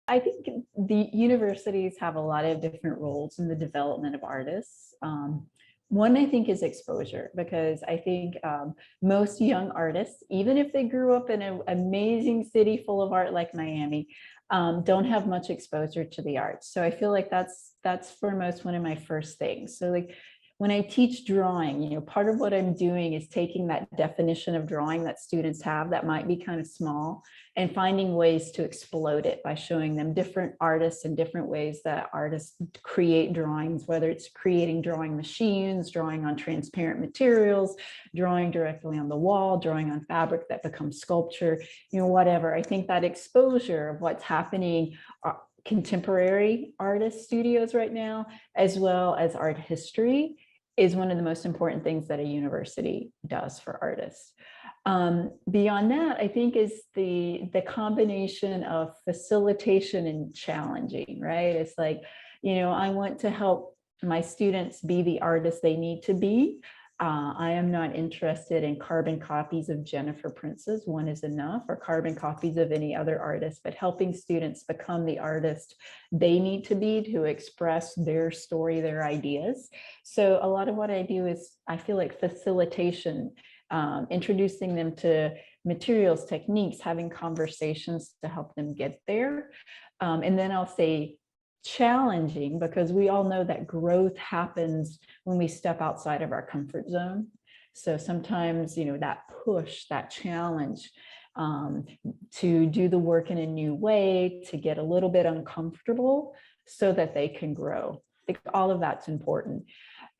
I think the universities have a lot of different roles in the development of artists. One, I think, is exposure, because I think most young artists, even if they grew up in an amazing city full of art like Miami, don't have much exposure to the arts. So I feel like that's foremost one of my first things. So like when I teach drawing, part of what I'm doing is taking that definition of drawing that students have that might be kind of small and finding ways to explode it by showing them different artists and different ways that artists create drawings, whether it's creating drawing machines, drawing on transparent materials, drawing directly on the wall, drawing on fabric that becomes sculpture, whatever. I think that exposure of what's happening, contemporary artist studios right now, as well as art history, is one of the most important things that a university does for artists. Beyond that, I think is the combination of facilitation and challenging, right? It's like, I want to help my students be the artists they need to be. I am not interested in carbon copies of Jennifer Printz's, one is enough, or carbon copies of any other artist, but helping students become the artist they need to be to express their story, their ideas. So a lot of what I do is, I feel like, facilitation, introducing them to materials, techniques, having conversations to help them get there. And then I'll say challenging, because we all know that growth happens when we step outside of our comfort zone. So sometimes, that push, that challenge, to do the work in a new way, to get a little bit uncomfortable so that they can grow. I think all of that's important.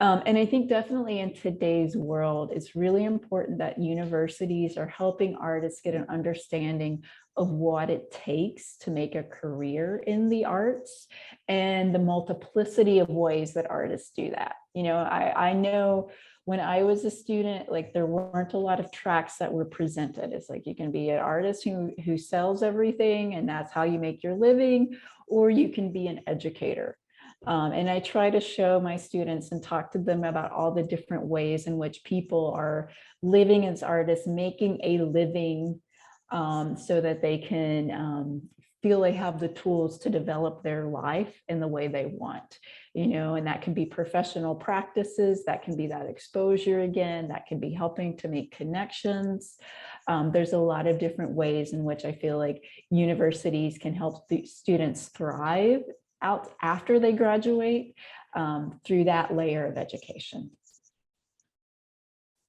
And I think definitely in today's world, it's really important that universities are helping artists get an understanding of what it takes to make a career in the arts and the multiplicity of ways that artists do that. I know when I was a student, like there weren't a lot of tracks that were presented. It's like you can be an artist who sells everything and that's how you make your living, or you can be an educator. And I try to show my students and talk to them about all the different ways in which people are living as artists, making a living, so that they can feel they have the tools to develop their life in the way they want, and that can be professional practices, that can be that exposure again, that can be helping to make connections. There's a lot of different ways in which I feel like universities can help the students thrive out after they graduate, through that layer of education.